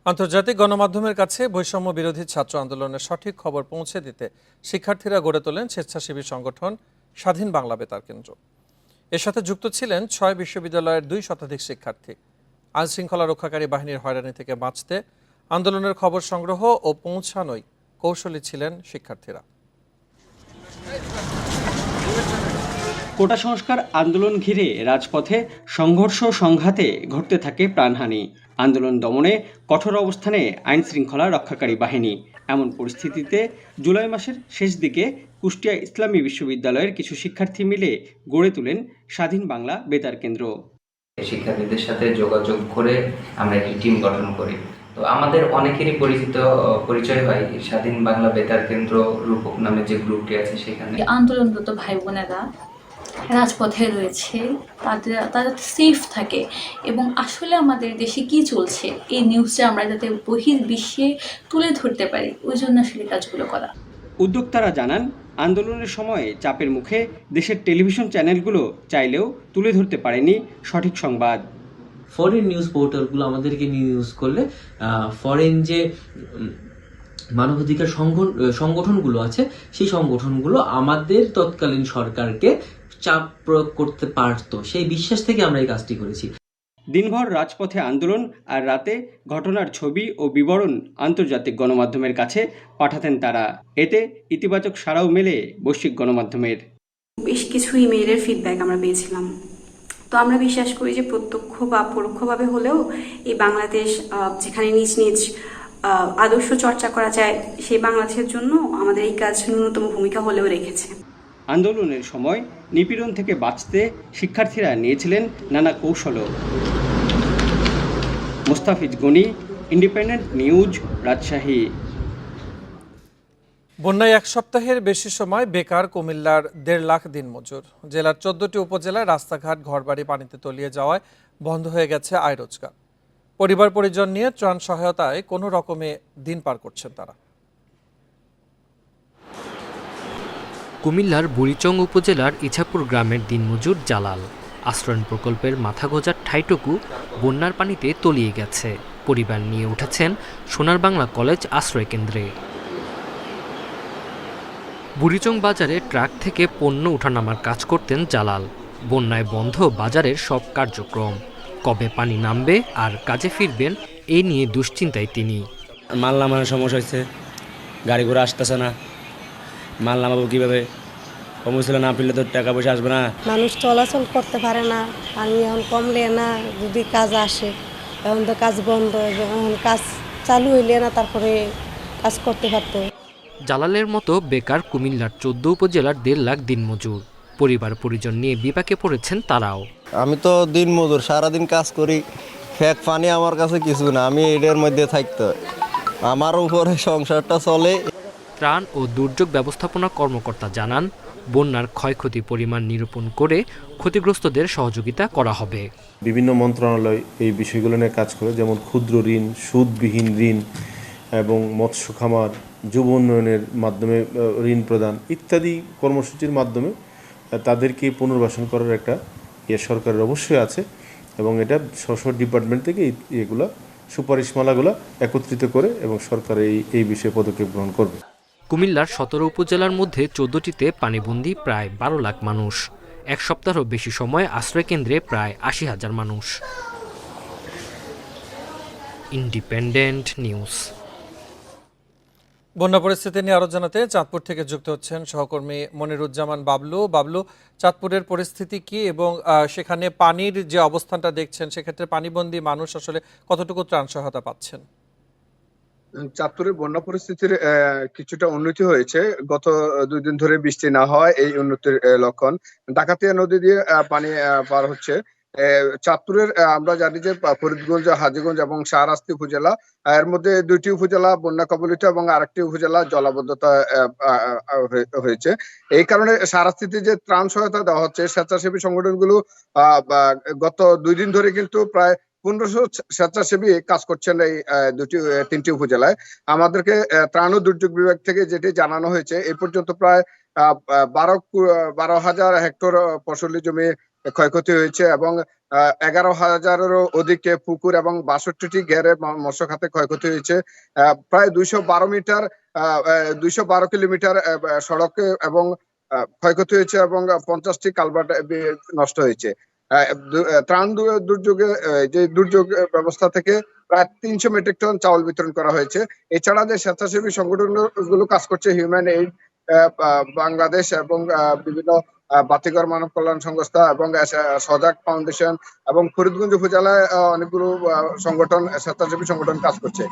আন্তর্জাতিক গণমাধ্যমের কাছে বৈষম্য বিরোধী ছাত্র আন্দোলনের সঠিক খবর পৌঁছে দিতে শিক্ষার্থীরা গড়ে তোলেন স্বেচ্ছাসেবী সংগঠন স্বাধীন বাংলা বেতার কেন্দ্র। এর সাথে যুক্ত ছিলেন 6 বিশ্ববিদ্যালয়ের 2 শতাধিক শিক্ষার্থী। আইন শৃঙ্খলা রক্ষাকারী বাহিনীর হয়রানি থেকে বাঁচতে আন্দোলনের খবর সংগ্রহ ও পৌঁছানোই কৌশলী ছিলেন শিক্ষার্থীরা। কোটা সংস্কার আন্দোলন ঘিরে রাজপথে সংঘর্ষ সংঘাতে ঘটতে থাকে প্রাণহানি। আন্দোলন দমনে কঠোর অবস্থানে আইন শৃঙ্খলা রক্ষাকারী বাহিনী। এমন পরিস্থিতিতে জুলাই মাসের শেষ দিকে কুষ্টিয়া ইসলামী বিশ্ববিদ্যালয়ের কিছু শিক্ষার্থী মিলে গড়ে তোলেন স্বাধীন বাংলা বেতার কেন্দ্র। শিক্ষার্থীদের সাথে যোগাযোগ করে আমরা একটি টিম গঠন করি। তো আমাদের অনেকেরই পরিচয় হয় স্বাধীন বাংলা বেতার কেন্দ্র রূপক নামে যে গ্রুপটি আছে সেখানে। আন্দোলনরত ভাই বোনেরা রাজপথে রয়েছে, তারা সেফ থাকে এবং আসলে আমাদের দেশে কি চলছে এই নিউজটা আমরা যাতে বহির্বিশ্বে তুলে ধরতে পারি, ওই জন্য আসলে কাজগুলো করা। উদ্যোক্তারা জানান, আন্দোলনের সময় চাপের মুখে দেশের টেলিভিশন চ্যানেলগুলো চাইলেও তুলে ধরতে পারেনি সঠিক সংবাদ। ফরেন নিউজ পোর্টালগুলো আমাদেরকে নিউজ করলে ফরেন যে মানবাধিকার সংগঠনগুলো আছে সেই সংগঠনগুলো আমাদের তৎকালীন সরকারকে চাপ প্রয়োগ করতে পারতো, সেই বিশ্বাস থেকে আমরা এই কাজটি করেছি। দিনভর রাজপথে আন্দোলন আর রাতে ঘটনার ছবি ও বিবরণ আন্তর্জাতিক গণমাধ্যমের কাছে পাঠাতেন তারা। এতে ইতিবাচক সাড়াও মেলে বৈশ্বিক গণমাধ্যমের। বেশ কিছু ইমেইলের ফিডব্যাক আমরা পেয়েছিলাম। তো আমরা বিশ্বাস করি যে প্রত্যক্ষ বা পরোক্ষভাবে হলেও এই বাংলাদেশ যেখানে নিজ নিজ আদর্শ চর্চা করা যায়, সেই বাংলাদেশের জন্য আমাদের এই কাজ ন্যূনতম ভূমিকা হলেও রেখেছে। আন্দোলনের সময় নিপীড়ন থেকে বাঁচতে শিক্ষার্থীরা নিয়েছিলেন নানা কৌশলও। Mustafiz Gani, Independent News, Rajshahi. বন্যায় 1 সপ্তাহের বেশি সময় বেকার কুমিল্লার 1.5 লাখ দিনমজুর। জেলার 14টি উপজেলায় রাস্তাঘাট ঘরবাড়ি পানিতে তলিয়ে যাওয়ায় বন্ধ হয়ে গেছে আয় রোজগার। পরিবার পরিজন নিয়ে ত্রাণ সহায়তায় কোনো রকমে দিন পার করছেন তারা। কুমিল্লার বুড়িচং উপজেলার ইছাপুর গ্রামের দিনমজুর জালাল। আশ্রয়ণ প্রকল্পের মাথা গোঁজার ঠাইটুকু বন্যার পানিতে তলিয়ে গেছে। পরিবার নিয়ে উঠেছেন সোনার বাংলা কলেজ আশ্রয় কেন্দ্রে। বুড়িচং বাজারে ট্রাক থেকে পণ্য ওঠানামার কাজ করতেন জালাল। বন্যায় বন্ধ বাজারের সব কার্যক্রম। কবে পানি নামবে আর কাজে ফিরবেন এই নিয়ে দুশ্চিন্তায় তিনি। মাল নামানোর সমস্যা হচ্ছে, গাড়ি ঘোড়া আসতেছে না, মাল নামাবো কীভাবে? কমছিল না ফিরলে তো টাকা পয়সা আসবে না। মানুষ চলাচল করতে পারে না, পানি এখন কমলে না যদি কাজ আসে। এখন তো কাজ বন্ধ, এখন কাজ চালু হইলে না তারপরে কাজ করতে পারতো। জালালের মতো বেকার কুমিল্লার 14 উপজেলার 1.5 লাখ দিনমজুর। পরিবার পরিজন নিয়ে বিপাকে পড়েছেন তারাও। আমি তো দিনমজুর, সারাদিন কাজ করি, ফ্যাক পানি আমার কাছে কিছু না, আমি এটার মধ্যে থাকতে, আমার উপরে সংসারটা চলে। ত্রাণ ও দুর্যোগ ব্যবস্থাপনা কর্মকর্তা জানান, বন্যার ক্ষয়ক্ষতি পরিমাণ নিরূপণ করে ক্ষতিগ্রস্তদের সহযোগিতা করা হবে। বিভিন্ন মন্ত্রণালয় এই বিষয়গুলো নিয়ে কাজ করে, যেমন ক্ষুদ্র ঋণ, সুদবিহীন ঋণ এবং মৎস্য খামার, যুব উন্নয়নের মাধ্যমে ঋণ প্রদান ইত্যাদি কর্মসূচির মাধ্যমে তাদেরকে পুনর্বাসন করার একটা সরকারের অবশ্যই আছে এবং এটা স্ব ডিপার্টমেন্ট থেকে এগুলা সুপারিশমালাগুলো একত্রিত করে এবং সরকার এই বিষয়ে পদক্ষেপ গ্রহণ করবে। কুমিল্লার 17 উপজেলার মধ্যে 14টিতে পানিবন্দী প্রায় 12 লাখ মানুষ। 1 সপ্তাহেরও বেশি সময় আশ্রয়কেন্দ্রে প্রায় 80,000 মানুষ। Independent news. বন্যা পরিস্থিতি নিয়ে আরো জানাতে চাঁদপুর থেকে যুক্ত হচ্ছেন সহকর্মী মনিরুজ্জামান বাবলু। বাবলু, চাঁদপুরের পরিস্থিতি কি এবং সেখানে পানির যে অবস্থানটা দেখছেন সেক্ষেত্রে পানিবন্দী মানুষ আসলে কতটুকু ত্রাণ সহায়তা পাচ্ছেন? চাঁদপুরের বন্যা পরিস্থিতির কিছুটা উন্নতি হয়েছে। গত 2 দিন ধরে বৃষ্টি না হয় এই উন্নতির লক্ষণ। ডাকাতিয়া নদী দিয়ে পানি পার হচ্ছে। চাঁদপুরের আমরা জানি যে ফরিদগঞ্জ, হাজীগঞ্জ এবং শাহরাস্তি উপজেলা, এর মধ্যে 2টি উপজেলা বন্যা কবলিত এবং আরেকটি উপজেলা জলাবদ্ধতা হয়েছে। এই কারণে শাহরাস্তিতে যে ত্রাণ সহায়তা দেওয়া হচ্ছে, স্বেচ্ছাসেবী সংগঠনগুলো গত 2 দিন ধরে কিন্তু প্রায় 1500 স্বেচ্ছাসেবী কাজ করছেন এই 3টি উপজেলায়। আমাদেরকে ত্রাণ ও দুর্যোগ বিভাগ থেকে যেটি জানানো হয়েছে, এই পর্যন্ত প্রায় 12,000 হেক্টর ফসলি জমি ক্ষয়ক্ষতি হয়েছে এবং 11,000-এরও অধিক পুকুর এবং 62টি ঘেরে মৎস্য খাতে ক্ষয়ক্ষতি হয়েছে। প্রায় 212 কিলোমিটার সড়ক এবং ক্ষয়ক্ষতি হয়েছে এবং 50টি কালভার্ট নষ্ট হয়েছে। ত্রাণ দুর্যোগে যে দুর্যোগ ব্যবস্থা থেকে প্রায় 300 মেট্রিক টন চাউল বিতরণ করা হয়েছে। এছাড়া যে স্বেচ্ছাসেবী সংগঠনগুলো কাজ করছে, হিউম্যান এইড বাংলাদেশ এবং বিভিন্ন বাতিঘর মানব কল্যাণ সংস্থা এবং সজাগ ফাউন্ডেশন এবং ফরিদগঞ্জ উপজেলায় অনেকগুলো সংগঠন, স্বেচ্ছাসেবী সংগঠন কাজ করছে।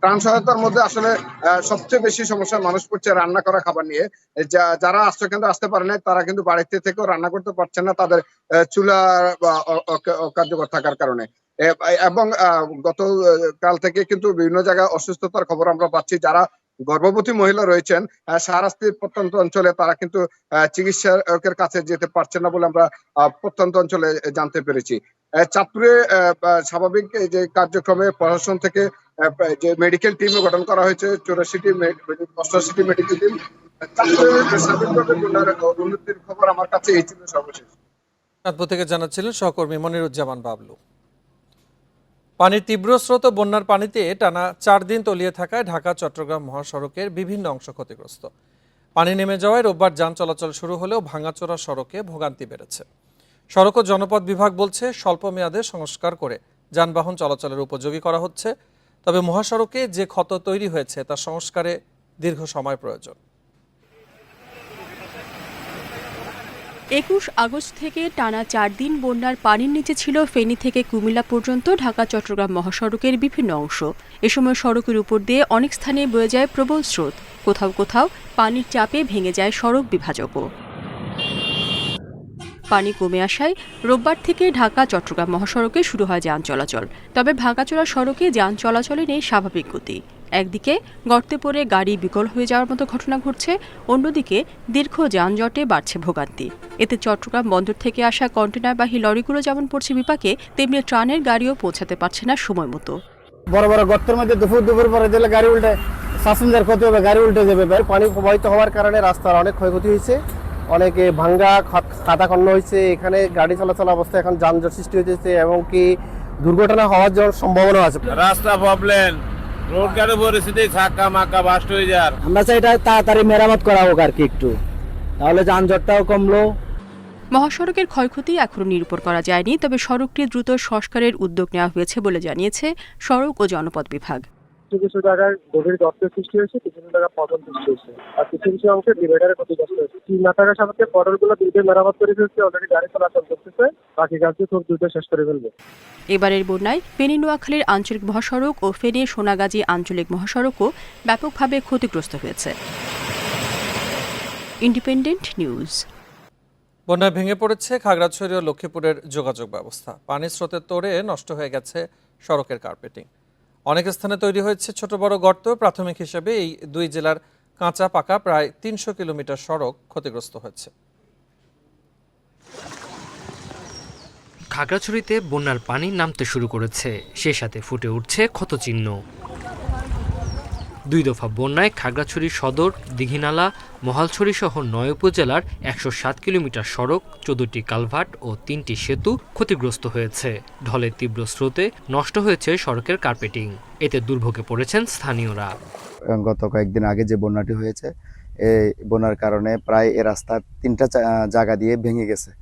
ত্রাণ সহায়তার মধ্যে আসলে সবচেয়ে বেশি সমস্যা মানুষ পড়ছে রান্না করা খাবার নিয়ে। যারা আশ্রয়কেন্দ্রে আসতে পারে না তারা কিন্তু বাড়িতে থেকেও রান্না করতে পারছে না, তাদের চুলা অকার্যকর থাকার কারণে। এবং গতকাল থেকে কিন্তু বিভিন্ন জায়গায় অসুস্থতার খবর আমরা পাচ্ছি। যারা গর্ভবতী মহিলা রয়েছেন শাহরাস্তির প্রত্যন্ত অঞ্চলে, তারা কিন্তু চিকিৎসকের কাছে যেতে পারছেন না বলে আমরা প্রত্যন্ত অঞ্চলে জানতে পেরেছি। চাঁদপুরে স্বাভাবিক যে কার্যক্রমে প্রশাসন থেকে যে মেডিকেল টিম গঠন করা হয়েছে, 88টি মেডিকেল টিম। চাঁদপুরের স্বাভাবিকভাবে উন্নতির খবর আমার কাছে এই ছিল সর্বশেষ। চাঁদপুর থেকে জানাচ্ছিলেন সহকর্মী মনিরুজ্জামান বাবলু। পানির তীব্র স্রোত ও বন্যার পানিতে টানা 4 দিন তলিয়ে থাকায় ঢাকা চট্টগ্রাম মহাসড়কের বিভিন্ন অংশ ক্ষতিগ্রস্ত। পানি নেমে যাওয়ায় রোববার যান চলাচল শুরু হলেও ভাঙাচোরা সড়কে ভোগান্তি বেড়েছে। সড়ক ও জনপথ বিভাগ বলছে স্বল্প মেয়াদে সংস্কার করে যানবাহন চলাচলের উপযোগী করা হচ্ছে, তবে মহাসড়কে যে ক্ষত তৈরি হয়েছে তা সংস্কারে দীর্ঘ সময় প্রয়োজন। 21 আগস্ট থেকে টানা 4 দিন বন্যার পানির নিচে ছিল ফেনী থেকে কুমিল্লা পর্যন্ত ঢাকা চট্টগ্রাম মহাসড়কের বিভিন্ন অংশ। এ সময় সড়কের উপর দিয়ে অনেক স্থানে বয়ে যায় প্রবল স্রোত, কোথাও কোথাও পানির চাপে ভেঙে যায় সড়ক বিভাজকও। পানি কমে আসায় রোববার থেকে ঢাকা চট্টগ্রাম মহাসড়কে শুরু হয় যান চলাচল, তবে ভাঙাচোরা সড়কে যান চলাচলে নেই স্বাভাবিক গতি। একদিকে গর্তে পড়ে গাড়ি বিকল হয়ে যাওয়ার মতো ঘটনা ঘটছে, অন্যদিকে দীর্ঘ যানজটে বাড়ছে ভোগান্তি। এতে চট্টগ্রাম বন্দর থেকে আসা কন্টেনারবাহী লরিগুলো যেমন পড়ছে বিপাকে, তেমনি ট্রানের গাড়িও পৌঁছাতে পারছে না সময় মতো। বড় বড় গর্তের মধ্যে দুপুর পরে দিলে গাড়ি উল্টে প্যাসেঞ্জার ক্ষতি হবে, গাড়ি উল্টে যাবে। পানি প্রবাহিত হওয়ার কারণে রাস্তার অনেক ক্ষয়ক্ষতি হয়েছে, অনেকে ভাঙ্গা খাতাখণ্ড হয়েছে। এখানে গাড়ি চলাচল অবস্থায় এখন যানজট সৃষ্টি হয়েছে এবং কি দুর্ঘটনা হওয়ার জন্য সম্ভাবনা আছে। রাস্তা প্রবলেম, রোড গাড়ি পরিস্থিতি ছাক্কা মাক্কা বাস্ট হয়ে যায়। আমরা চাই এটা তাড়াতাড়ি মেরামত করা হোক আর কি একটু, তাহলে যানজটটাও কমলো। মহাসড়কের ক্ষয়ক্ষতি এখনও নিরূপণ করা যায়নি, তবে সড়কটি দ্রুত সংস্কারের উদ্যোগ নেওয়া হয়েছে বলে জানিয়েছে সড়ক ও জনপথ বিভাগ। কিছু জায়গায় গভীর গর্তের সৃষ্টি হয়েছে, কিছু জায়গায় পটল সৃষ্টি হয়েছে, আর কিছু অংশে ডিভাইডারের ক্ষতিগ্রস্ত হয়েছে। না থাকার সাথে পটলগুলো দ্রুত মেরামত করে ফেলছে, অলরেডি গাড়ি চলাচল করতেছে, বাকি কাজটি খুব দ্রুত শেষ করে ফেলবে। এবারের বন্যায় ফেনী নোয়াখালীর আঞ্চলিক মহাসড়ক ও ফেনী সোনাগাজী আঞ্চলিক মহাসড়কও ব্যাপকভাবে ক্ষতিগ্রস্ত হয়েছে। Independent news. বন্যায় ভেঙে পড়েছে খাগড়াছড়ি ও লক্ষ্মীপুরের যোগাযোগ ব্যবস্থা। পানির স্রোতের তোড়ে নষ্ট হয়ে গেছে সড়কের কার্পেটিং। অনেক স্থানে তৈরি হয়েছে ছোট বড় গর্ত। প্রাথমিক হিসেবে এই দুই জেলার কাঁচা পাকা প্রায় 300 কিলোমিটার সড়ক ক্ষতিগ্রস্ত হয়েছে। খাগড়াছড়িতে বন্যার পানি নামতে শুরু করেছে, সে সাথে ফুটে উঠছে ক্ষতচিহ্ন। 2 দফা বন্যায় খাগড়াছড়ি সদর, দিঘিনালা, মহালছড়ি সহ 9 উপজেলার 107 কিলোমিটার সড়ক, 14টি কালভার্ট ও 3টি সেতু ক্ষতিগ্রস্ত হয়েছে। ঢলের তীব্র স্রোতে নষ্ট হয়েছে সড়কের কার্পেটিং, এতে দুর্ভোগে পড়েছেন স্থানীয়রা। গত কয়েকদিন আগে যে বন্যাটি হয়েছে, এই বন্যার কারণে প্রায় এ রাস্তা 3টা জায়গা দিয়ে ভেঙে গেছে।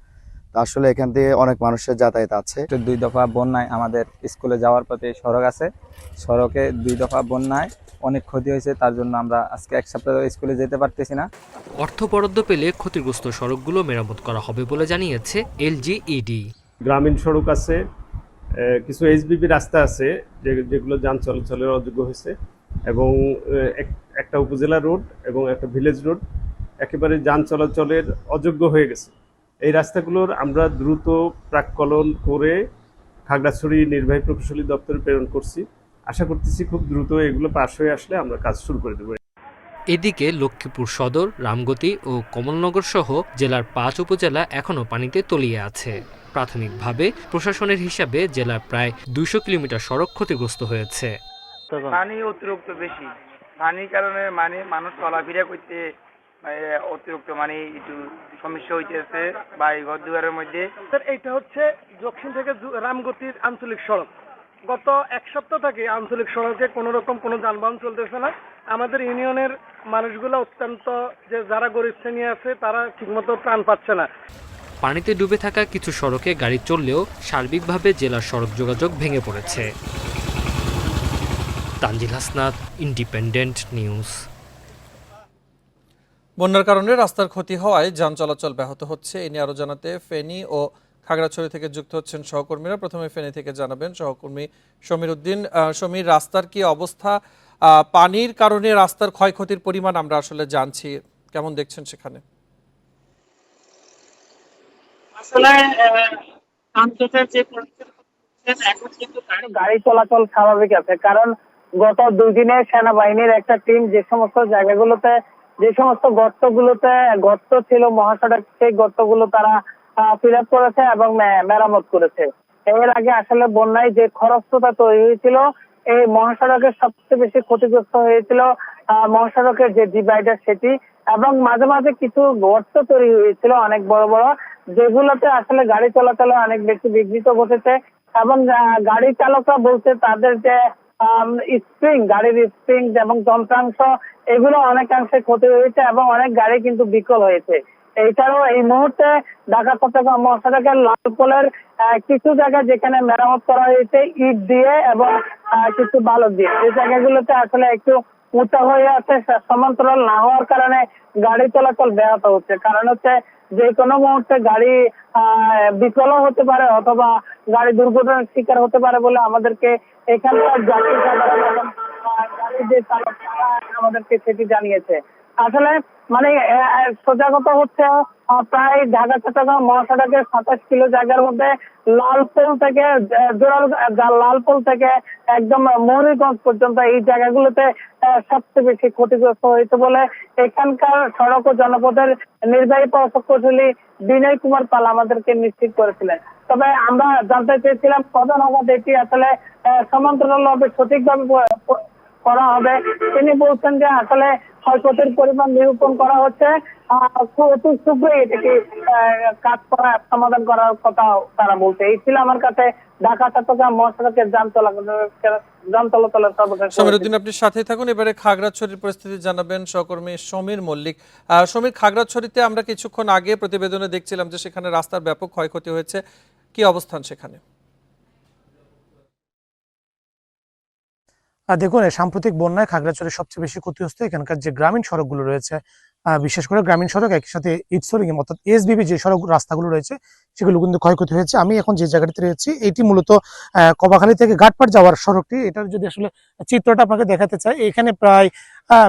আসলে এখান থেকে অনেক মানুষের যাতায়াত আছে। 2 দফা বন্যায় আমাদের স্কুলে যাওয়ার পথে সড়ক আছে, সড়কে 2 দফা বন্যায় অনেক ক্ষতি হয়েছে, তার জন্য আমরা আজকে 1 সপ্তাহ স্কুলে যেতে পারতেছি না। অর্থ বরাদ্দ পেলে ক্ষতিগ্রস্ত সড়কগুলো মেরামত করা হবে বলে জানিয়েছে এলজিইডি। গ্রামীণ সড়ক আছে, কিছু এইচবিবি রাস্তা আছে যেগুলো যান চলাচলের অযোগ্য হয়েছে, এবং একটা উপজেলা রোড এবং একটা ভিলেজ রোড একেবারে যান চলাচলের অযোগ্য হয়ে গেছে। এই রাস্তাগুলোর আমরা দ্রুত প্রাক্কলন করে খাগড়াছড়ি নির্বাহী প্রকৌশলী দপ্তরে প্রেরণ করছি। আশা করতেছি খুব দ্রুত এগুলো পাশ হয়ে আসলে আমরা কাজ শুরু করে দেব। এদিকে লক্ষ্মীপুর সদর, রামগতি ও কমলনগর সহ জেলার 5 উপজেলা এখনও পানিতে তলিয়ে আছে। প্রাথমিকভাবে প্রশাসনের হিসাবে জেলার প্রায় 200 কিলোমিটার সড়ক ক্ষতিগ্রস্ত হয়েছে। পানি অতিরিক্ত বেশি, পানির কারণে মানুষ চলাফেরা করতে অতিরিক্ত মানে একটু সমস্যা হইতেছে বা এই ঘর দুয়ারের মধ্যে। এইটা হচ্ছে দক্ষিণ থেকে রামগতির আঞ্চলিক সড়ক। গত এক সপ্তাহ থেকে আঞ্চলিক সড়কে কোনো রকম কোনো যানবাহন চলতেছে না। আমাদের ইউনিয়নের মানুষগুলো অত্যন্ত যে যারা গরিব শ্রেণী আছে তারা ঠিকমতো ত্রাণ পাচ্ছে না। পানিতে ডুবে থাকা কিছু সড়কে গাড়ি চললেও সার্বিকভাবে জেলার সড়ক যোগাযোগ ভেঙে পড়েছে। Tanzil Hasnat, independent news. বন্যার কারণে রাস্তার ক্ষতি হওয়ায় যান চলাচল ব্যাহত হচ্ছে। এ নিয়ে আরো জানাতে ফেনী ও খাগড়াছড়ি থেকে যুক্ত হচ্ছেন সহকর্মীরা। প্রথমে ফেনী থেকে জানাবেন সহকর্মী সমীর উদ্দিন। সমীর, রাস্তার কি অবস্থা? পানির কারণে রাস্তার ক্ষয়ক্ষতির পরিমাণ আমরা আসলে জানছি, কেমন দেখছেন সেখানে? আসলে এখন কিন্তু গাড়ি চলাচল স্বাভাবিক আছে, কারণ গত 2 দিনে সেনাবাহিনীর একটা টিম যে সমস্ত জায়গাগুলোতে যে সমস্ত গর্ত ছিল মহাসড়ক, সেই গর্তগুলো তারা ফিল আপ করেছে এবং মেরামত করেছে। এর আগে আসলে বন্যায় যে খরস্রোতা তৈরি হয়েছিল, এই মহাসড়কের সবচেয়ে বেশি ক্ষতিগ্রস্ত হয়েছিল মহাসড়কের যে ডিভাইডার সেটি, এবং মাঝে মাঝে কিছু গর্ত তৈরি হয়েছিল অনেক বড় বড়, যেগুলোতে আসলে গাড়ি চলাচলে অনেক বেশি বিঘ্নিত ঘটেছে। এবং গাড়ি চালকরা বলছে তাদের যে গাড়ির স্প্রিং এবং যন্ত্রাংশ, এগুলো অনেকাংশে ক্ষতি হয়েছে এবং অনেক গাড়ি কিন্তু বিকল হয়েছে। এছাড়াও এই মুহূর্তে ঢাকা চট্টগ্রাম মহাসড়কের লালপোলের কিছু জায়গা যেখানে মেরামত করা হয়েছে ইট দিয়ে এবং কিছু বালু দিয়ে, এই জায়গাগুলোতে আসলে একটু উঁচা হয়ে আছে, সমান্তরাল না হওয়ার কারণে গাড়ি চলাচল ব্যাহত হচ্ছে। কারণ হচ্ছে যে কোনো মুহূর্তে গাড়ি বিকলও হতে পারে অথবা গাড়ি দুর্ঘটনার শিকার হতে পারে বলে আমাদেরকে এখানকার যাত্রী সাধারণ এবং গাড়ি যে চালক তারা আমাদেরকে সেটি জানিয়েছে। আসলে মানে সোজাগত হচ্ছে প্রায় ঢাকা চট্টগ্রাম মহাসড়কের 27 কিলো জায়গার মধ্যে লালপোল থেকে লালপোল থেকে একদম মৌরিগঞ্জ পর্যন্ত এই জায়গাগুলোতে সবচেয়ে বেশি ক্ষতিগ্রস্ত হয়েছে বলে এখানকার সড়ক ও জনপথের নির্বাহী প্রকৌশলী বিনয় কুমার পাল আমাদেরকে নিশ্চিত করেছিলেন। তবে আমরা জানতে চেয়েছিলাম কখন আমাদের এটি আসলে সমান্তরাল হবে, সঠিকভাবে করা হবে। তিনি বলছেন যে আসলে ক্ষয়ক্ষতির পরিমাণ নিরূপণ করা হচ্ছে, অতি শীঘ্রই এটাকে কাজ করা সমাধান করার কথা তারা বলছে। এই ছিল আমার কাছে ঢাকা চট্টগ্রাম মহাসড়কের যান চলাচলের সর্বশেষ। সমীর উদ্দিন, আপনি সাথে থাকুন। এবারে খাগড়াছড়ির পরিস্থিতি জানাবেন সহকর্মী সমীর মল্লিক। সমীর, খাগড়াছড়িতে আমরা কিছুক্ষণ আগে প্রতিবেদনে দেখছিলাম যে সেখানে রাস্তার ব্যাপক ক্ষয়ক্ষতি হয়েছে, কি অবস্থান সেখানে? দেখুন, সাম্প্রতিক বন্যায় খাগড়াছড়ির সবচেয়ে বেশি ক্ষতিগ্রস্ত এখানকার যে গ্রামীণ সড়কগুলো রয়েছে, বিশেষ করে গ্রামীণ সড়ক, একই সাথে ইটসলিং অর্থাৎ এসবিবি যে সড়ক রাস্তাগুলো রয়েছে সেগুলো কিন্তু ক্ষয়ক্ষতি হয়েছে। আমি এখন যে জায়গাটিতে রয়েছি এটি মূলত কবাখালী থেকে ঘাটপাড় যাওয়ার সড়কটি। এটার যদি আসলে চিত্রটা আপনাকে দেখাতে চাই, এখানে প্রায়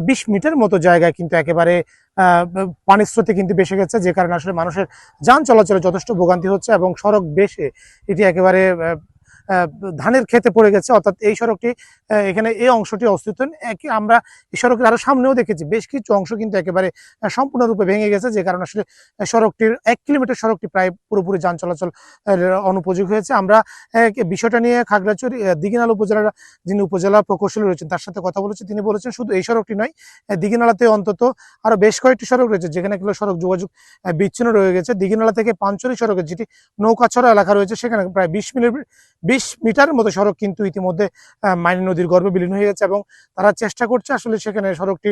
20 মিটার মতো জায়গায় কিন্তু একেবারে পানির স্রোতে কিন্তু বেসে গেছে, যে কারণে আসলে মানুষের যান চলাচলে যথেষ্ট ভোগান্তি হচ্ছে এবং সড়ক বেসে এটি একেবারে ধানের খেতে পড়ে গেছে। অর্থাৎ এই সড়কটি এখানে এই অংশটি অস্তিত্ব আমরা এই সড়কের আরো সামনেও দেখেছি বেশ কিছু অংশ কিন্তু একেবারে সম্পূর্ণরূপে ভেঙে গেছে, যে কারণে আসলে সড়কটির 1 কিলোমিটার সড়কটি প্রায় পুরোপুরি যান চলাচল অনুপযোগী হয়েছে। আমরা বিষয়টা নিয়ে খাগড়াছড়ি দিঘিনালা উপজেলার যিনি উপজেলা প্রকৌশলী রয়েছেন তার সাথে কথা বলেছি। তিনি বলেছেন শুধু এই সড়কটি নয়, দিঘিনালাতে অন্তত আরো বেশ কয়েকটি সড়ক রয়েছে যেখানে এগুলো সড়ক যোগাযোগ বিচ্ছিন্ন রয়ে গেছে। দিঘিনালা থেকে পাঞ্চরি সড়কের যেটি নৌকাছড়া এলাকা রয়েছে সেখানে প্রায় 20 মিটারের মতো সড়ক কিন্তু ইতিমধ্যে মাইনী নদীর গর্ভে বিলীন হয়ে গেছে এবং তারা চেষ্টা করছে আসলে সেখানে সড়কটি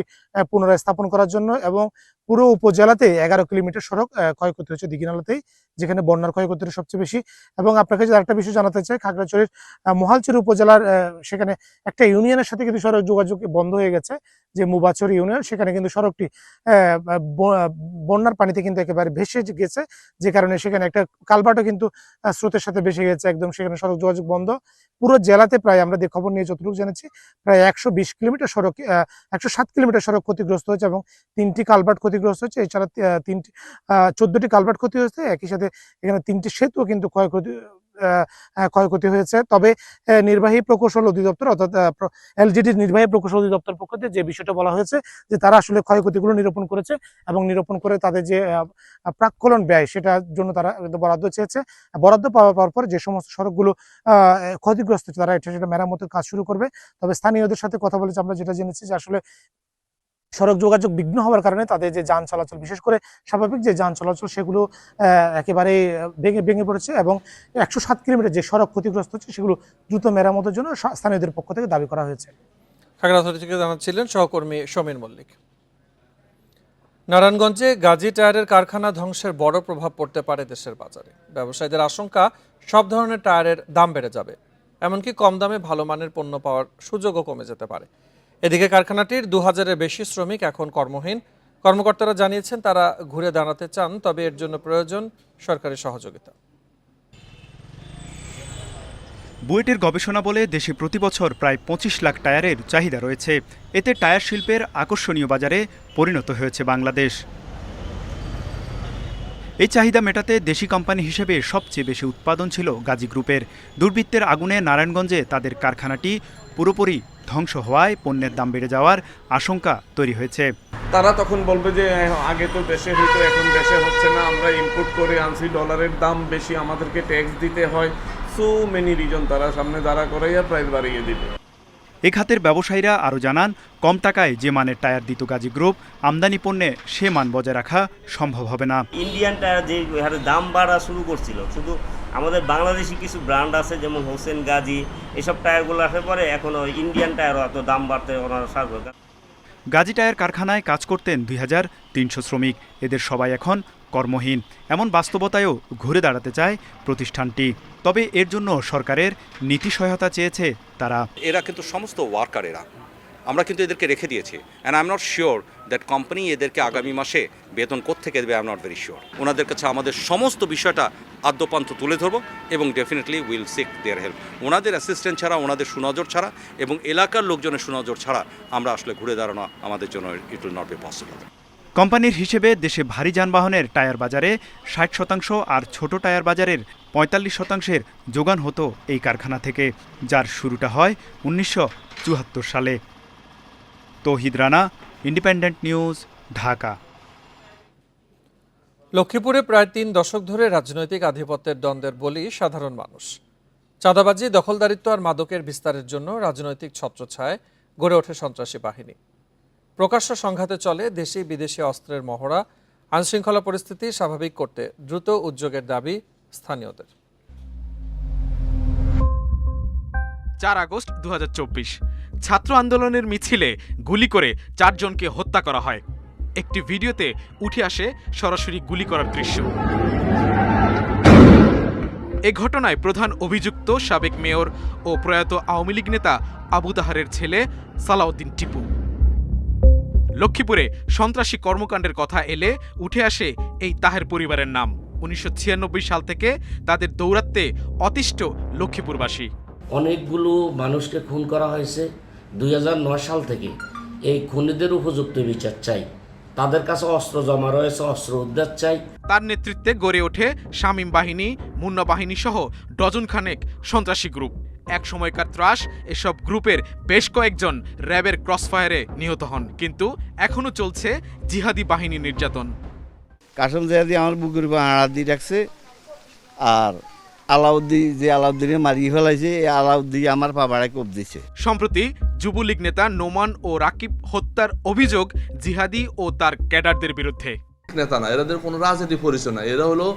পুনরায় স্থাপন করার জন্য। এবং পুরো উপজেলাতে 11 কিলোমিটার সড়ক ক্ষয়ক্ষতি হচ্ছে দিঘিনালাতেই, যেখানে বন্যার ক্ষয়ক্ষতিটা সবচেয়ে বেশি। এবং আপনাকে যে আরেকটা বিষয় জানাতে চাই, খাগড়াছড়ির মহালছড়ি উপজেলার সেখানে একটা ইউনিয়নের সাথে কিন্তু সড়ক যোগাযোগ বন্ধ হয়ে গেছে, যে মুবাছড়ি ইউনিয়ন, সেখানে কিন্তু সড়কটি বন্যার পানিতে কিন্তু একেবারে ভেসে গেছে, যে কারণে সেখানে একটা কালভার্টও কিন্তু স্রোতের সাথে ভেসে গেছে, একদম সেখানে সড়ক যোগাযোগ বন্ধ। পুরো জেলাতে প্রায় আমরা খবর নিয়ে যতটুকু জেনেছি প্রায় 120 কিলোমিটার সড়ক 107 কিলোমিটার সড়ক ক্ষতিগ্রস্ত হয়েছে এবং 3টি কালভার্ট ক্ষতিগ্রস্ত হয়েছে। এছাড়া 14টি কালভার্ট ক্ষতি হয়েছে, একই সাথে এখানে 3টি সেতুও কিন্তু ক্ষয়ক্ষতি হয়েছে। তবে নির্বাহী প্রকৌশল অধিদপ্তর অর্থাৎ এলজিডির নির্বাহী প্রকৌশল অধিদপ্তর পক্ষ থেকে যে বিষয়টা বলা হয়েছে যে তারা আসলে ক্ষয়ক্ষতিগুলো নিরূপণ করেছে এবং নিরূপণ করে তাদের যে প্রাক্কলন ব্যয় সেটার জন্য তারা বরাদ্দ চেয়েছে। বরাদ্দ পাওয়ার পর যে সমস্ত সড়কগুলো ক্ষতিগ্রস্ত তারা সেটা মেরামতের কাজ শুরু করবে। তবে স্থানীয়দের সাথে কথা বলেছে আমরা যেটা জেনেছি যে আসলে সড়ক যোগাযোগ বিঘ্ন হওয়ার কারণে তাদের যে যান চলাচল, বিশেষ করে স্বাভাবিক যে যান চলাচল, সেগুলো একেবারে ভেঙে পড়েছে এবং 107 কিলোমিটার যে সড়ক ক্ষতিগ্রস্ত হচ্ছে সেগুলো দ্রুত মেরামতের জন্য স্থানীয়দের পক্ষ থেকে দাবি করা হয়েছে। খাগড়াছড়ি থেকে জানাচ্ছিলেন সহকর্মী সমীর মল্লিক। নারায়ণগঞ্জে গাজী টায়ারের কারখানা ধ্বংসের বড় প্রভাব পড়তে পারে দেশের বাজারে। ব্যবসায়ীদের আশঙ্কা সব ধরনের টায়ারের দাম বেড়ে যাবে, এমনকি কম দামে ভালো মানের পণ্য পাওয়ার সুযোগও কমে যেতে পারে। এদিকে কারখানাটির 2000-এর বেশি শ্রমিক এখন কর্মহীন। কর্মকর্তারা জানিয়েছেন তারা ঘুরে দাঁড়াতে চান, তবে এর জন্য প্রয়োজন সরকারি সহযোগিতা। বুয়েটের গবেষণা বলে দেশে প্রতি বছর প্রায় 25 লাখ টায়ারের চাহিদা রয়েছে। এতে টায়ার শিল্পের আকর্ষণীয় বাজারে পরিণত হয়েছে বাংলাদেশ। এই চাহিদা মেটাতে দেশি কোম্পানি হিসেবে সবচেয়ে বেশি উৎপাদন ছিল গাজী গ্রুপের। দুর্বৃত্তের আগুনে নারায়ণগঞ্জে তাদের কারখানাটি পুরোপুরি ধ্বংস হওয়ায় পণ্যের দাম বেড়ে যাওয়ার আশঙ্কা তৈরি হয়েছে। তারা তখন বলবে যে আগে তো দেশে হইতো, এখন দেশে হচ্ছে না, আমরা ইম্পোর্ট করে আনছি, ডলারের দাম বেশি, আমাদেরকে ট্যাক্স দিতে হয়। সো মেনি রিজন তারা সামনে দাঁড়া করাইয়া প্রাইস বাড়িয়ে দিবে। এ খাতের ব্যবসায়ীরা আরও জানান, কম টাকায় যে মানের টায়ার দিত গাজী গ্রুপ, আমদানি পণ্যে সে মান বজায় রাখা সম্ভব হবে না। ইন্ডিয়ান টায়ার যে হারে দাম বাড়া শুরু করছিল, শুধু আমাদের বাংলাদেশি কিছু ব্র্যান্ড আছে যেমন হোসেন, গাজী, এসব টায়ারগুলো আসার পরে এখন ইন্ডিয়ান টায়ারও এত দাম বাড়তে ওনারা সার্ভ। গাজী টায়ার কারখানায় কাজ করতেন 2300 শ্রমিক। এদের সবাই এখন কর্মহীন। এমন বাস্তবতায়ও ঘুরে দাঁড়াতে চায় প্রতিষ্ঠানটি। তবে এর জন্য সরকারের নীতি সহায়তা চেয়েছে তারা। এরা কিন্তু সমস্ত ওয়ার্কারেরা, আমরা কিন্তু এদেরকে রেখে দিয়েছি। And I am not sure that company এদেরকে আগামী মাসে বেতন কোত্থেকে দেবে। I am not very sure. ওনাদের কাছে আমাদের সমস্ত বিষয়টা আদ্যপান্ত তুলে ধরবো এবং definitely will seek their help. ওনাদের অ্যাসিস্ট্যান্ট ছাড়া, ওনাদের সুনজর ছাড়া এবং এলাকার লোকজনের সুনজর ছাড়া আমরা আসলে ঘুরে দাঁড়ানো আমাদের জন্য it will not be possible. কোম্পানির হিসেবে দেশে ভারী যানবাহনের টায়ার বাজারে 60% আর ছোট টায়ার বাজারের 45%-এর যোগান হতো এই কারখানা থেকে, যার শুরুটা হয় 1974 সালে। তৌহিদ রানা, ইন্ডিপেন্ডেন্ট নিউজ, ঢাকা। লক্ষ্মীপুরে প্রায় 3 দশক ধরে রাজনৈতিক আধিপত্যের দ্বন্দ্বের বলি সাধারণ মানুষ। চাঁদাবাজি, দখলদারিত্ব আর মাদকের বিস্তারের জন্য রাজনৈতিক ছত্রছায়ায় গড়ে ওঠে সন্ত্রাসী বাহিনী। প্রকাশ্য সংঘাতে চলে দেশি বিদেশি অস্ত্রের মহড়া। আইনশৃঙ্খলা পরিস্থিতি স্বাভাবিক করতে দ্রুত উদ্যোগের দাবি স্থানীয়দের। 4 আগস্ট 2024 ছাত্র আন্দোলনের মিছিলে গুলি করে 4 জনকে হত্যা করা হয়। একটি ভিডিওতে উঠে আসে সরাসরি গুলি করার দৃশ্য। এ ঘটনায় প্রধান অভিযুক্ত সাবেক মেয়র ও প্রয়াত আওয়ামী লীগ নেতা আবু তাহারের ছেলে সালাউদ্দিন টিপু। লক্ষ্মীপুরে সন্ত্রাসী কর্মকাণ্ডের কথা এলে উঠে আসে এই তাহের পরিবারের নাম। 1996 সাল থেকে তাদের দৌরাত্মে অতিষ্ঠ লক্ষ্মীপুরবাসী। অনেকগুলো মানুষকে খুন করা হয়েছে। 2009 সাল থেকে এই খুনিদের উপযুক্ত বিচার চাই। তাদের কাছে অস্ত্র জমা রয়েছে, অস্ত্র উদ্ধার চাই। তার নেতৃত্বে গড়ে ওঠে শামীম বাহিনী, মুন্না বাহিনী সহ ডজন খানেক সন্ত্রাসী গ্রুপ। এক সময়কার ত্রাস এসব গ্রুপের বেশ কয়েকজন র্যাবের ক্রসফায়ারে নিহত হন, কিন্তু এখনো চলছে জিহাদি বাহিনী নির্যাতন। কাসম জিহাদি আমার বুকের উপর হাড় দিয়ে রাখছে, আর আলাউদ্দিনে মারিয়ে ফেলাইছে, এই আলাউদ্দিন আমার পাবাড়ায় কোপ দিছে। সম্প্রতি যুবলীগ নেতা নোমান ও রাকিব হত্যার অভিযোগ জিহাদি ও তার ক্যাডারদের বিরুদ্ধে। নেতা না, এদের কোনো রাজনীতি পরিচয় না, এরা হলো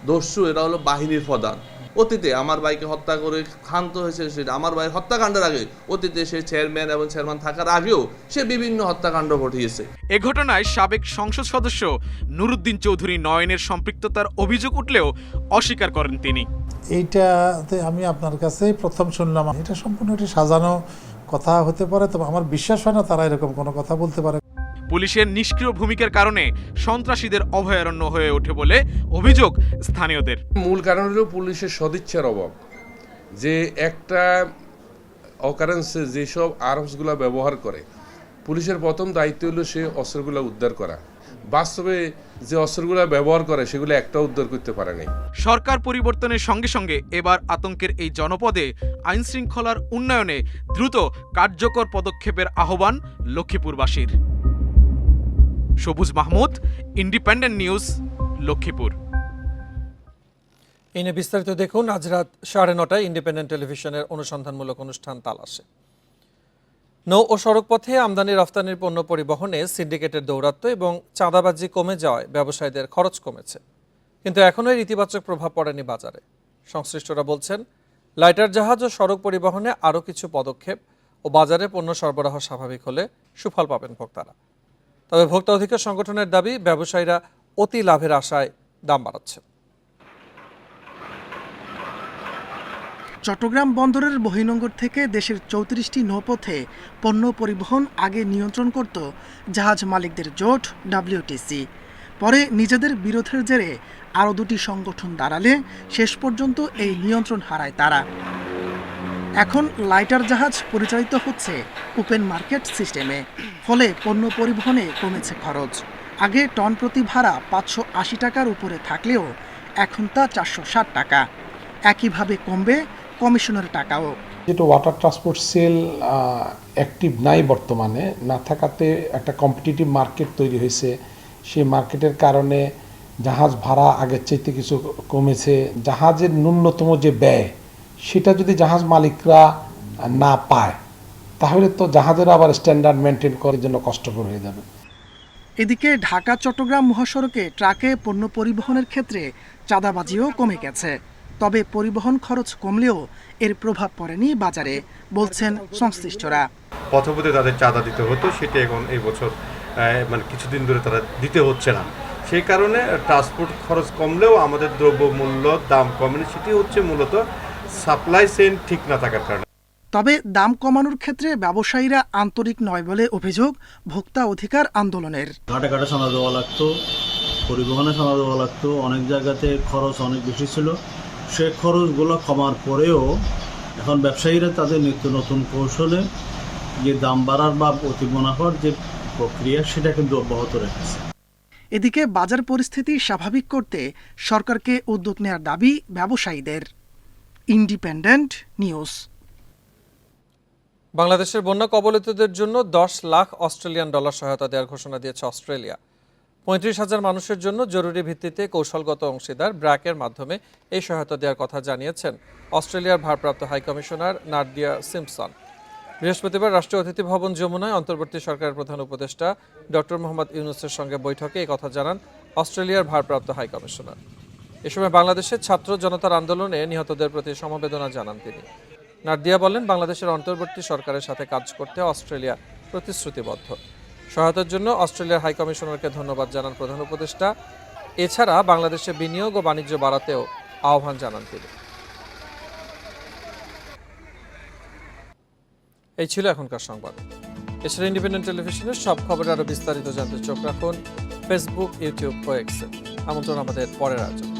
দস্যু, এরা হলো বাহিনীর প্রধান। অতীতে আমার ভাইকে হত্যা করে ক্ষান্ত হয়েছে, সেটা আমার ভাই হত্যাকাণ্ডের আগে অতীতে সে চেয়ারম্যান এবং চেয়ারম্যান থাকার আগেও সে বিভিন্ন হত্যাকাণ্ড ঘটিয়েছে। এ ঘটনায় সাবেক সংসদ সদস্য নুরুদ্দিন চৌধুরী নয়নের সম্পৃক্ততার অভিযোগ উঠলেও অস্বীকার করেন তিনি। এইটাতে আমি আপনার কাছে প্রথম শুনলাম। এটা সম্পূর্ণ একটি সাজানো কথা হতে পারে, তবে আমার বিশ্বাস হয় না তারা এরকম কোনো কথা বলতে পারে। পুলিশের নিষ্ক্রিয় ভূমিকার কারণে সন্ত্রাসীদের অভয়ারণ্য হয়ে ওঠে বলে অভিযোগ স্থানীয়দের। মূল কারণ হলো পুলিশের সদিচ্ছার অভাব। যে একটা অকারেন্সে যেসব আর্মসগুলো ব্যবহার করে, পুলিশের প্রথম দায়িত্ব হলো সে অস্ত্রগুলো উদ্ধার করা। বাস্তবে যে অস্ত্রগুলো ব্যবহার করে সেগুলো একটা উদ্ধার করতে পারেনি। সরকার পরিবর্তনের সঙ্গে সঙ্গে এবার আতঙ্কের এই জনপদে আইন শৃঙ্খলার উন্নয়নে দ্রুত কার্যকর পদক্ষেপের আহ্বান লক্ষ্মীপুরবাসীর। সবুজ মাহমুদ, ইন্ডিপেন্ডেন্ট নিউজ, লক্ষ্মীপুর। এই নিয়ে বিস্তারিত দেখুন আজ রাত 9:30 ইন্ডিপেন্ডেন্ট টেলিভিশনের অনুসন্ধানমূলক অনুষ্ঠান তালাশে। নৌ ও সড়কপথে আমদানি রফতানির পণ্য পরিবহনে সিন্ডিকেটের দৌরাত্ম্য এবং চাঁদাবাজি কমে যাওয়ায় ব্যবসায়ীদের খরচ কমেছে, কিন্তু এখনও এর ইতিবাচক প্রভাব পড়েনি বাজারে। সংশ্লিষ্টরা বলছেন, লাইটার জাহাজ ও সড়ক পরিবহনে আরও কিছু পদক্ষেপ ও বাজারে পণ্য সরবরাহ স্বাভাবিক হলে সুফল পাবেন ভোক্তারা। তবে ভোক্তা অধিকার সংগঠনের দাবি, ব্যবসায়ীরা অতি লাভের আশায় দাম বাড়াচ্ছে। চট্টগ্রাম বন্দরের বহির্নোঙর থেকে দেশের 34টি নৌপথে পণ্য পরিবহন আগে নিয়ন্ত্রণ করত জাহাজ মালিকদের জোট WTC। পরে নিজেদের বিরোধের জেরে আরও দুটি সংগঠন দাঁড়ালে শেষ পর্যন্ত এই নিয়ন্ত্রণ হারায় তারা। এখন লাইটার জাহাজ পরিচালিত হচ্ছে ওপেন মার্কেট সিস্টেমে, ফলে পণ্য পরিবহনে কমেছে খরচ। আগে টন প্রতি ভাড়া 580 টাকার উপরে থাকলেও এখন তা 460 টাকা। একইভাবে কমবে কমিশনের টাকাও। যেটা ওয়াটার ট্রান্সপোর্ট সেল অ্যাক্টিভ নাই বর্তমানে, না থাকাতে একটা কম্পিটিটিভ মার্কেট তৈরি হয়েছে। সেই মার্কেটের কারণে জাহাজ ভাড়া আগের চাইতে কিছু কমেছে। জাহাজের ন্যূনতম যে ব্যয়, সেটা যদি জাহাজ মালিকরা না পায়, তাহলে তো জাহাজের আবার স্ট্যান্ডার্ড মেনটেন করার জন্য কষ্টকর হয়ে যাবে। এদিকে ঢাকা চট্টগ্রাম মহাসড়কে ট্রাকে পণ্য পরিবহনের ক্ষেত্রে চাঁদাবাজিও কমে গেছে। তবে পরিবহন খরচ কমলেও এর প্রভাব পড়েনি বাজারে, বলছেন সংশ্লিষ্টরা। পথপথে তাদের চাঁদা দিতে হতো, সেটা এখন এই বছর মানে কিছুদিন ধরে তারা দিতে হচ্ছে না। সেই কারণে ট্রান্সপোর্ট খরচ কমলেও আমাদের দ্রব্যমূল্য দাম কমেনি। সেটি হচ্ছে মূলত সাপ্লাই চেইন ঠিক না থাকার কারণে। তবে দাম কমানোর ক্ষেত্রে ব্যবসায়ীরা আন্তরিক নয় বলে অভিযোগ ভোক্তা অধিকার আন্দোলনের। ঘাটে ঘাটে চাঁদা দেওয়া লাগতো, পরিবহনে চাঁদা দেওয়া লাগতো, অনেক জায়গাতে খরচ অনেক বেশি ছিল। সে খরচগুলো কমার পরেও এখন ব্যবসায়ীরা তাদের নিত্য নতুন কৌশলে যে দাম বাড়ার বা অতি মুনাফার যে প্রক্রিয়া, সেটা কিন্তু অব্যাহত রেখেছে। এদিকে বাজার পরিস্থিতি স্বাভাবিক করতে সরকারকে উদ্যোগ নেওয়ার দাবি ব্যবসায়ীদের। Independent news. বাংলাদেশের বন্যা কবলিতদের জন্য 10 লাখ অস্ট্রেলিয়ান ডলার সহায়তা দেওয়ার ঘোষণা দিয়েছে অস্ট্রেলিয়া। 35,000 মানুষের জন্য জরুরি ভিত্তিতে কৌশলগত অংশীদার ব্র্যাকের মাধ্যমে এই সহায়তা দেওয়ার কথা জানিয়েছেন অস্ট্রেলিয়ার ভারপ্রাপ্ত হাইকমিশনার নাদিয়া সিম্পসন। বৃহস্পতিবার রাষ্ট্রীয় অতিথি ভবন যমুনায় অন্তর্বর্তী সরকারের প্রধান উপদেষ্টা ডক্টর মোহাম্মদ ইউনূসের সঙ্গে বৈঠকে এই কথা জানান অস্ট্রেলিয়ার ভারপ্রাপ্ত হাইকমিশনার। এ সময় বাংলাদেশের ছাত্র জনতার আন্দোলনে নিহতদের প্রতি সমবেদনা জানান তিনি। নাদিয়া বলেন, বাংলাদেশের অন্তর্বর্তী সরকারের সাথে কাজ করতে অস্ট্রেলিয়া প্রতিশ্রুতিবদ্ধ। সহায়তার জন্য অস্ট্রেলিয়ার হাইকমিশনারকে ধন্যবাদ জানান প্রধান উপদেষ্টা। এছাড়া বাংলাদেশে বিনিয়োগ ও বাণিজ্য বাড়াতেও আহ্বান জানান তিনি। এই ছিল এখনকার সংবাদ। এছাড়া ইন্ডিপেন্ডেন্ট টেলিভিশনের সব খবর আরও বিস্তারিত জানতে চোখ রাখুন ফেসবুক, ইউটিউব ও এক্সে। আমন্ত্রণ আমাদের পরের আয়োজন।